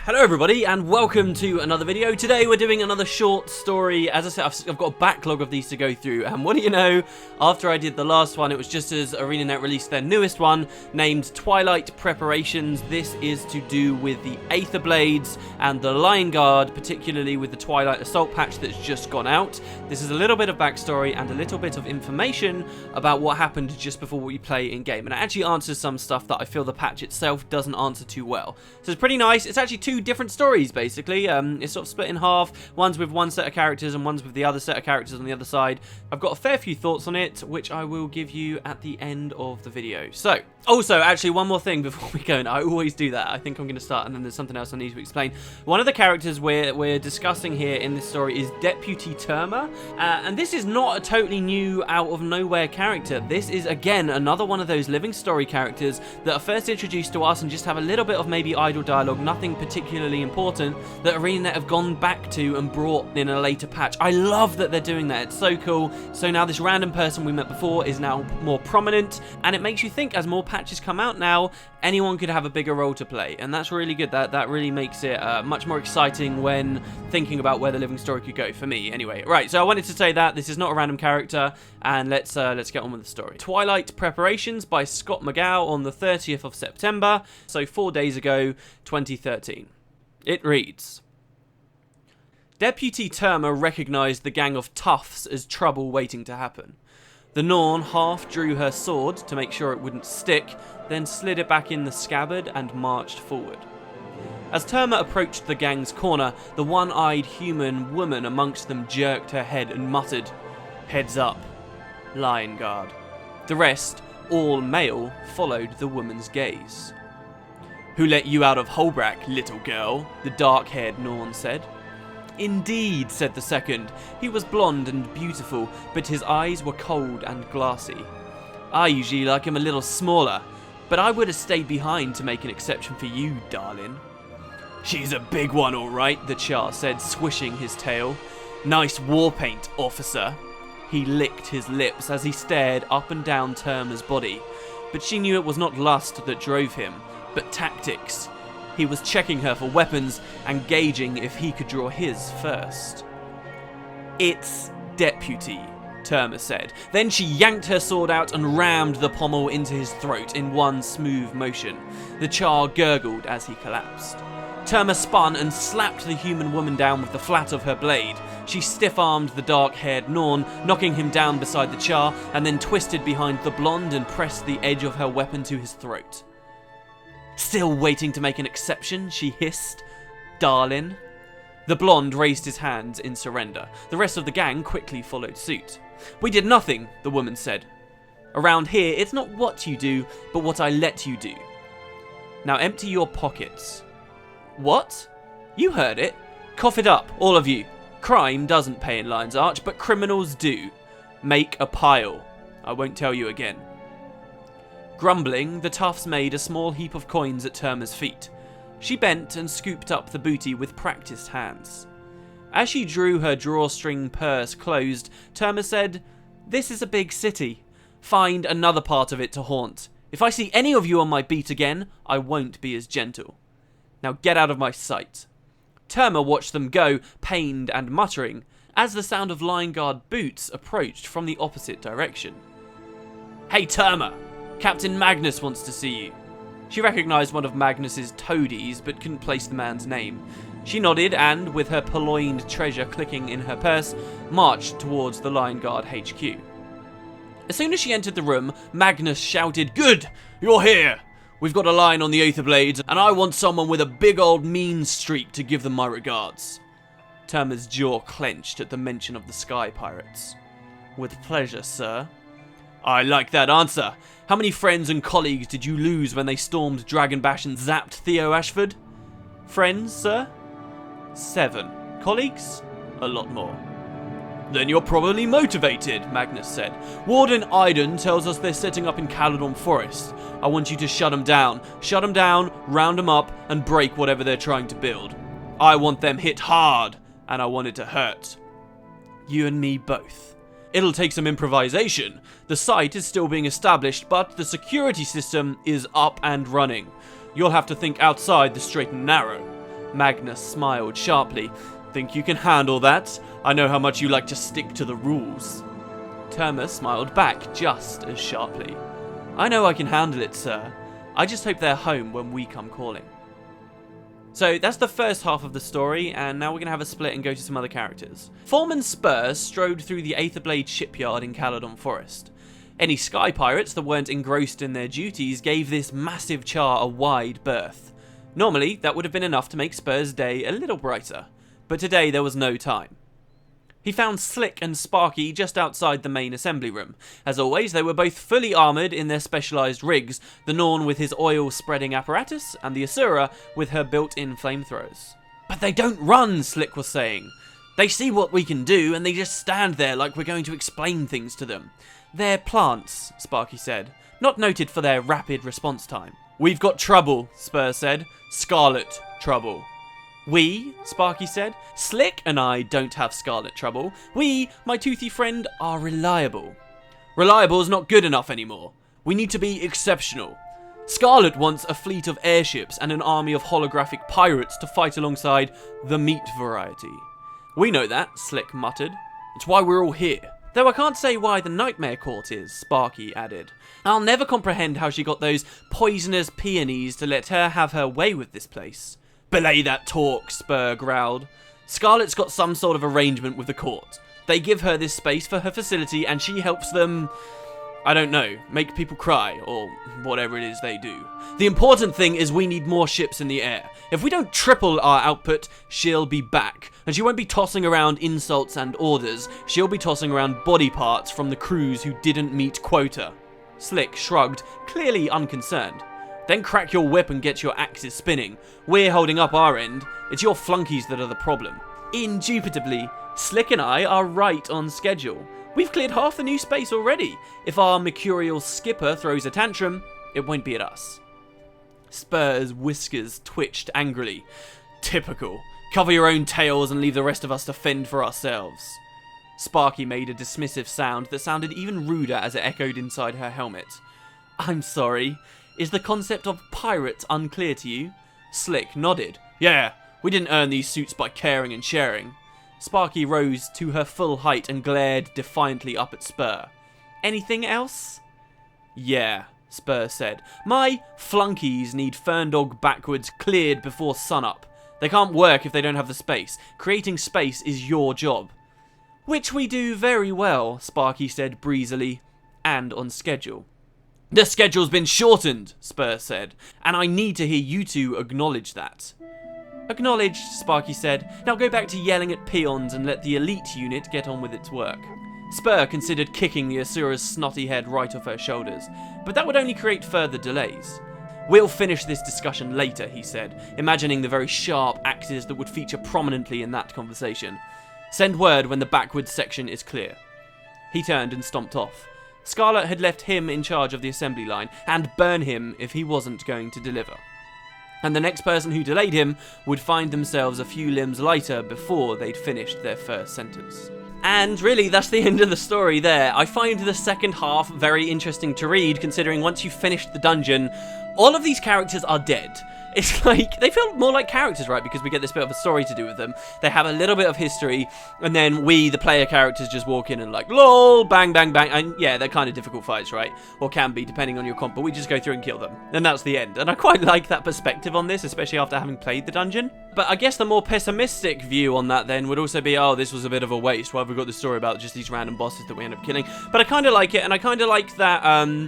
Hello everybody and welcome to another video. Today we're doing another short story. As I said, I've got a backlog of these to go through, and what do you know, after I did the last one, it was just as ArenaNet released their newest one named Twilight Preparations. This is to do with the aetherblades and the Lion Guard, particularly with the Twilight Assault patch that's just gone out. This is a little bit of backstory and a little bit of information about what happened just before we play in game, and it actually answers some stuff that I feel the patch itself doesn't answer too well. So it's pretty nice. It's actually two different stories basically. It's sort of split in half. One's with one set of characters and one's with the other set of characters on the other side. I've got a fair few thoughts on it, which I will give you at the end of the video. So, also, actually, one more thing before we go, and I always do that. I think I'm going to start, and then there's something else I need to explain. One of the characters we're discussing here in this story is Deputy Turma, and this is not a totally new, out-of-nowhere character. This is, again, another one of those living story characters that are first introduced to us and just have a little bit of maybe idle dialogue, nothing particularly important, that ArenaNet have gone back to and brought in a later patch. I love that they're doing that. It's so cool. So now this random person we met before is now more prominent, and it makes you think as more patches come out now, anyone could have a bigger role to play, and that's really good. That really makes it much more exciting when thinking about where the living story could go, for me anyway. Right, so I wanted to say that this is not a random character, and let's get on with the story. Twilight Preparations by Scott McGow on the 30th of September, so 4 days ago, 2013. It reads: Deputy Turma recognised the gang of toughs as trouble waiting to happen. The Norn half drew her sword to make sure it wouldn't stick, then slid it back in the scabbard and marched forward. As Turma approached the gang's corner, the one-eyed human woman amongst them jerked her head and muttered, "Heads up, Lion Guard." The rest, all male, followed the woman's gaze. "Who let you out of Holbrack, little girl?" the dark-haired Norn said. "Indeed," said the second. He was blonde and beautiful, but his eyes were cold and glassy. "I usually like him a little smaller, but I would have stayed behind to make an exception for you, darling." "She's a big one, all right," the Char said, swishing his tail. "Nice war paint, officer." He licked his lips as he stared up and down Turma's body, but she knew it was not lust that drove him, but tactics. He was checking her for weapons and gauging if he could draw his first. "It's Deputy," Turma said. Then she yanked her sword out and rammed the pommel into his throat in one smooth motion. The Char gurgled as he collapsed. Turma spun and slapped the human woman down with the flat of her blade. She stiff-armed the dark-haired Norn, knocking him down beside the Char, and then twisted behind the blonde and pressed the edge of her weapon to his throat. "Still waiting to make an exception?" she hissed. "Darling?" The blonde raised his hands in surrender. The rest of the gang quickly followed suit. "We did nothing," the woman said. "Around here, it's not what you do, but what I let you do. Now empty your pockets." "What?" "You heard it. Cough it up, all of you. Crime doesn't pay in Lion's Arch, but criminals do. Make a pile. I won't tell you again." Grumbling, the toughs made a small heap of coins at Turma's feet. She bent and scooped up the booty with practiced hands. As she drew her drawstring purse closed, Turma said, "This is a big city. Find another part of it to haunt. If I see any of you on my beat again, I won't be as gentle. Now get out of my sight." Turma watched them go, pained and muttering, as the sound of Lion Guard boots approached from the opposite direction. "Hey Turma! Captain Magnus wants to see you." She recognised one of Magnus's toadies, but couldn't place the man's name. She nodded and, with her purloined treasure clicking in her purse, marched towards the Lion Guard HQ. As soon as she entered the room, Magnus shouted, "Good! You're here! We've got a line on the aetherblades, and I want someone with a big old mean streak to give them my regards." Turma's jaw clenched at the mention of the Sky Pirates. "With pleasure, sir." "I like that answer. How many friends and colleagues did you lose when they stormed Dragonbash and zapped Theo Ashford?" "Friends, sir?" 7. Colleagues? A lot more." "Then you're probably motivated," Magnus said. "Warden Iden tells us they're setting up in Caledon Forest. I want you to shut them down. Shut them down, round them up, and break whatever they're trying to build. I want them hit hard, and I want it to hurt. You and me both. It'll take some improvisation. The site is still being established, but the security system is up and running. You'll have to think outside the straight and narrow. Magnus smiled sharply. Think you can handle that? I know how much you like to stick to the rules. Turma smiled back just as sharply. I know I can handle it, sir. I just hope they're home when we come calling. So that's the first half of the story, and now we're going to have a split and go to some other characters. Foreman Spurr strode through the aetherblade shipyard in Caledon Forest. Any sky pirates that weren't engrossed in their duties gave this massive char a wide berth. Normally, that would have been enough to make Spurr's day a little brighter, but today there was no time. He found Slick and Sparky just outside the main assembly room. As always, they were both fully armoured in their specialised rigs, the Norn with his oil-spreading apparatus, and the Asura with her built-in flamethrowers. But they don't run, Slick was saying. They see what we can do, and they just stand there like we're going to explain things to them. They're plants, Sparky said, not noted for their rapid response time. We've got trouble, Spurr said. Scarlet trouble. We, Sparky said. Slick and I don't have scarlet trouble. We, my toothy friend, are reliable. Reliable is not good enough anymore. We need to be exceptional. Scarlet wants a fleet of airships and an army of holographic pirates to fight alongside the meat variety. We know that, Slick muttered. It's why we're all here. Though I can't say why the Nightmare Court is, Sparky added. I'll never comprehend how she got those poisonous peonies to let her have her way with this place. Belay that talk, Spurr growled. Scarlet's got some sort of arrangement with the court. They give her this space for her facility and she helps them, I don't know, make people cry, or whatever it is they do. The important thing is we need more ships in the air. If we don't triple our output, she'll be back. And she won't be tossing around insults and orders. She'll be tossing around body parts from the crews who didn't meet quota. Slick shrugged, clearly unconcerned. Then crack your whip and get your axes spinning. We're holding up our end. It's your flunkies that are the problem. Indubitably, Slick and I are right on schedule. We've cleared half the new space already. If our mercurial skipper throws a tantrum, it won't be at us. Spurr's whiskers twitched angrily. Typical. Cover your own tails and leave the rest of us to fend for ourselves. Sparky made a dismissive sound that sounded even ruder as it echoed inside her helmet. I'm sorry. Is the concept of pirates unclear to you? Slick nodded. Yeah, we didn't earn these suits by caring and sharing. Sparky rose to her full height and glared defiantly up at Spurr. Anything else? Yeah, Spurr said. My flunkies need Ferndog backwards cleared before sunup. They can't work if they don't have the space. Creating space is your job. Which we do very well, Sparky said breezily, and on schedule. The schedule's been shortened, Spurr said, and I need to hear you two acknowledge that. Acknowledged, Sparky said. Now go back to yelling at peons and let the elite unit get on with its work. Spurr considered kicking the Asura's snotty head right off her shoulders, but that would only create further delays. We'll finish this discussion later, he said, imagining the very sharp axes that would feature prominently in that conversation. Send word when the backwards section is clear. He turned and stomped off. Scarlet had left him in charge of the assembly line, and burn him if he wasn't going to deliver. And the next person who delayed him would find themselves a few limbs lighter before they'd finished their first sentence. And really, that's the end of the story there. I find the second half very interesting to read, considering once you've finished the dungeon, all of these characters are dead. It's like, they feel more like characters, right? Because we get this bit of a story to do with them. They have a little bit of history, and then we, the player characters, just walk in and like, lol, bang, bang, bang. And yeah, they're kind of difficult fights, right? Or can be, depending on your comp, but we just go through and kill them. And that's the end. And I quite like that perspective on this, especially after having played the dungeon. But I guess the more pessimistic view on that then would also be, oh, this was a bit of a waste. Why have we got this story about just these random bosses that we end up killing? But I kind of like it, and I kind of like that,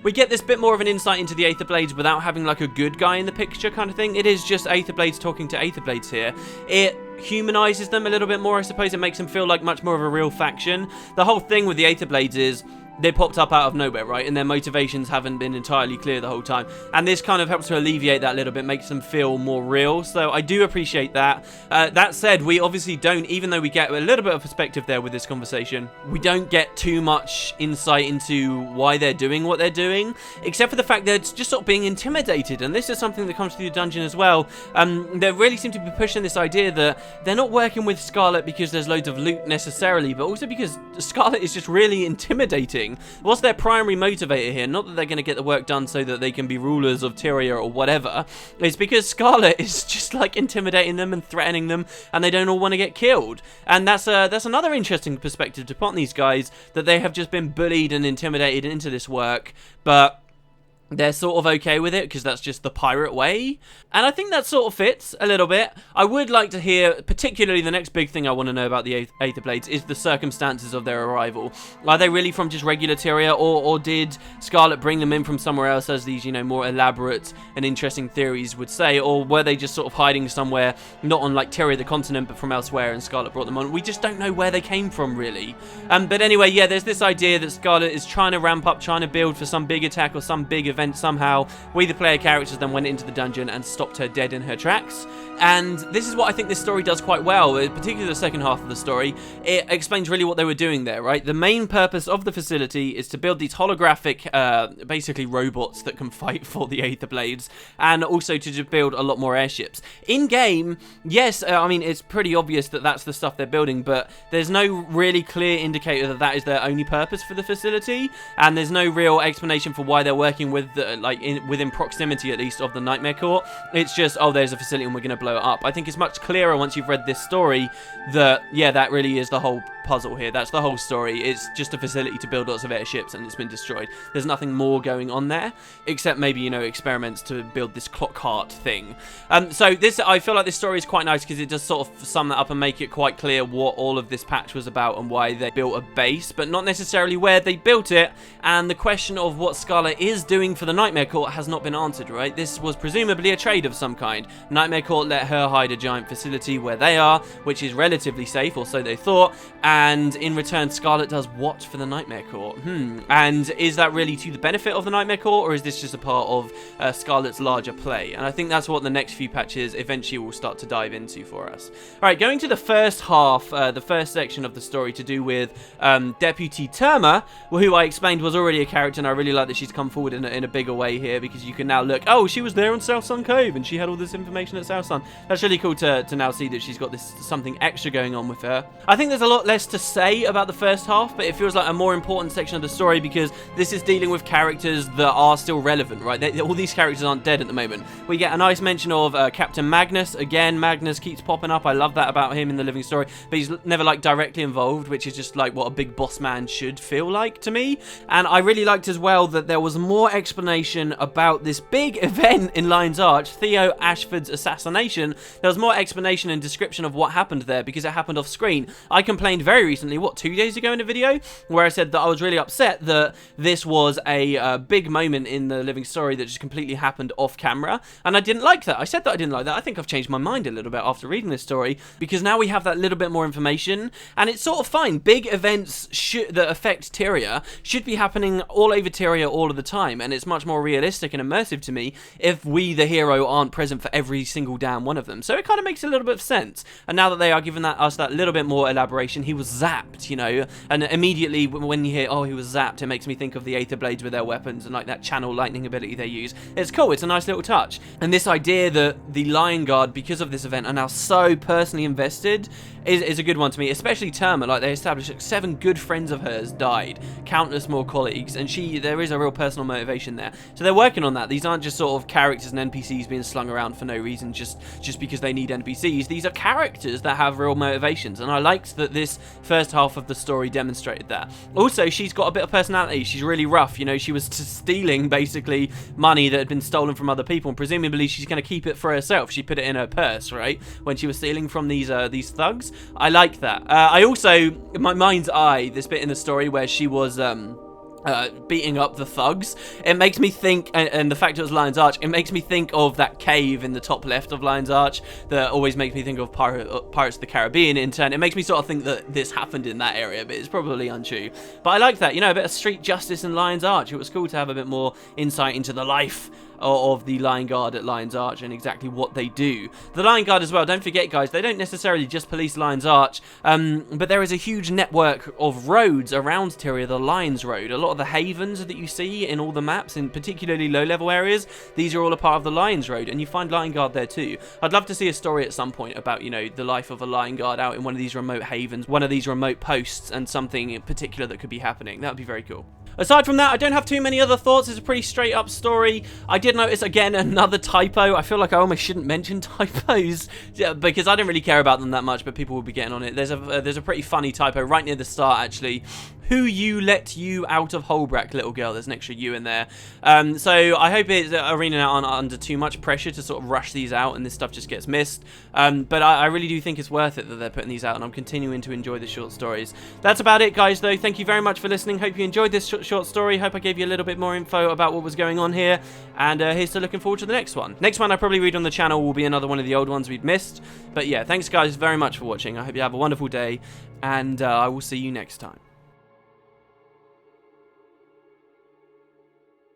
we get this bit more of an insight into the aetherblades without having like a good guy in the picture kind of thing. It is just aetherblades talking to aetherblades here. It humanizes them a little bit more, I suppose. It makes them feel like much more of a real faction. The whole thing with the aetherblades is they popped up out of nowhere, right? And their motivations haven't been entirely clear the whole time. And this kind of helps to alleviate that a little bit, makes them feel more real. So I do appreciate that. That said, we obviously don't, even though we get a little bit of perspective there with this conversation, we don't get too much insight into why they're doing what they're doing, except for the fact that it's just sort of being intimidated. And this is something that comes through the dungeon as well. They really seem to be pushing this idea that they're not working with Scarlet because there's loads of loot necessarily, but also because Scarlet is just really intimidating. working. What's their primary motivator here? Not that they're going to get the work done so that they can be rulers of Tyria or whatever. It's because Scarlet is just like intimidating them and threatening them, and they don't all want to get killed. And that's another interesting perspective to put on these guys, that they have just been bullied and intimidated into this work, but they're sort of okay with it because that's just the pirate way. And I think that sort of fits a little bit. I would like to hear, particularly the next big thing I want to know about the aetherblades is the circumstances of their arrival. Are they really from just regular Tyria, or did Scarlet bring them in from somewhere else, as these, you know, more elaborate and interesting theories would say? Or were they just sort of hiding somewhere, not on like Tyria the continent, but from elsewhere, and Scarlet brought them on? We just don't know where they came from, really. But anyway, yeah, there's this idea that Scarlet is trying to ramp up, trying to build for some big attack or some big event somehow. We, the player characters, then went into the dungeon and stopped her dead in her tracks. And this is what I think this story does quite well, particularly the second half of the story. It explains really what they were doing there, right? The main purpose of the facility is to build these holographic, basically robots that can fight for the aetherblades, and also to just build a lot more airships. In-game, yes, I mean, it's pretty obvious that that's the stuff they're building, but there's no really clear indicator that that is their only purpose for the facility, and there's no real explanation for why they're working with, within proximity at least, of the Nightmare Court. It's just, oh, there's a facility and we're going to blow it up. I think it's much clearer once you've read this story that, yeah, that really is the whole puzzle here. That's the whole story. It's just a facility to build lots of airships, and it's been destroyed. There's nothing more going on there, except maybe, you know, experiments to build this clock heart thing. So this, I feel like this story is quite nice because it does sort of sum that up and make it quite clear what all of this patch was about and why they built a base, but not necessarily where they built it. And the question of what Scarlet is doing for the Nightmare Court has not been answered, right? This was presumably a trade of some kind. Nightmare Court let her hide a giant facility where they are, which is relatively safe, or so they thought, and in return Scarlet does what for the Nightmare Court? And is that really to the benefit of the Nightmare Court, or is this just a part of Scarlet's larger play? And I think that's what the next few patches eventually will start to dive into for us. Alright, going to the first half, the first section of the story to do with Deputy Turma, who I explained was already a character, and I really like that she's come forward in a bigger way here, because you can now look, oh, she was there on South Sun Cove, and she had all this information at South Sun. That's really cool to now see that she's got this something extra going on with her. I think there's a lot less to say about the first half, but it feels like a more important section of the story because this is dealing with characters that are still relevant, right? All these characters aren't dead at the moment. We get a nice mention of Captain Magnus. Again, Magnus keeps popping up. I love that about him in the living story, but he's never like directly involved, which is just like what a big boss man should feel like to me. And I really liked as well that there was more explanation about this big event in Lion's Arch, Theo Ashford's assassination. There was more explanation and description of what happened there because it happened off screen. I complained very recently, 2 days ago in a video, where I said that I was really upset that this was a big moment in the living story that just completely happened off camera, and I didn't like that. I said that I didn't like that. I think I've changed my mind a little bit after reading this story, because now we have that little bit more information, and it's sort of fine. Big events that affect Tyria should be happening all over Tyria all of the time, and it's much more realistic and immersive to me if we, the hero, aren't present for every single damn one of them. So it kind of makes a little bit of sense. And now that they are giving us that little bit more elaboration, he was zapped, you know, and immediately when you hear, oh, he was zapped, it makes me think of the aetherblades with their weapons and like that channel lightning ability they use. It's cool. It's a nice little touch. And this idea that the Lion Guard, because of this event, are now so personally invested is a good one to me, especially Turma. Like, they established like 7 good friends of hers died, countless more colleagues, and there is a real personal motivation there. So they're working on that. These aren't just sort of characters and NPCs being slung around for no reason, just because they need NPCs. These are characters that have real motivations, and I liked that this first half of the story demonstrated that. Also, she's got a bit of personality. She's really rough, you know. She was stealing basically money that had been stolen from other people, and presumably she's going to keep it for herself. She put it in her purse, right, when she was stealing from these thugs. I like that. I also, in my mind's eye, this bit in the story where she was beating up the thugs, it makes me think, and the fact it was Lion's Arch, it makes me think of that cave in the top left of Lion's Arch that always makes me think of Pirates of the Caribbean in turn. It makes me sort of think that this happened in that area, but it's probably untrue. But I like that, you know, a bit of street justice in Lion's Arch. It was cool to have a bit more insight into the life of the Lion Guard at Lion's Arch and exactly what they do. The Lion Guard as well, don't forget guys, they don't necessarily just police Lion's Arch, but there is a huge network of roads around Tyria, the Lion's Road. A lot of the havens that you see in all the maps, in particularly low-level areas, these are all a part of the Lion's Road, and you find Lion Guard there too. I'd love to see a story at some point about, you know, the life of a Lion Guard out in one of these remote havens, one of these remote posts, and something in particular that could be happening. That would be very cool. Aside from that, I don't have too many other thoughts. It's a pretty straight up story. I did notice, again, another typo. I feel like I almost shouldn't mention typos because I don't really care about them that much, but people will be getting on it. There's a pretty funny typo right near the start, actually. Who you let you out of Holbrack, little girl. There's an extra you in there. So I hope it's Arena aren't under too much pressure to sort of rush these out and this stuff just gets missed. But I really do think it's worth it that they're putting these out, and I'm continuing to enjoy the short stories. That's about it, guys, though. Thank you very much for listening. Hope you enjoyed this short story. Hope I gave you a little bit more info about what was going on here. And here's to looking forward to the next one. Next one I probably read on the channel will be another one of the old ones we've missed. But yeah, thanks, guys, very much for watching. I hope you have a wonderful day, and I will see you next time.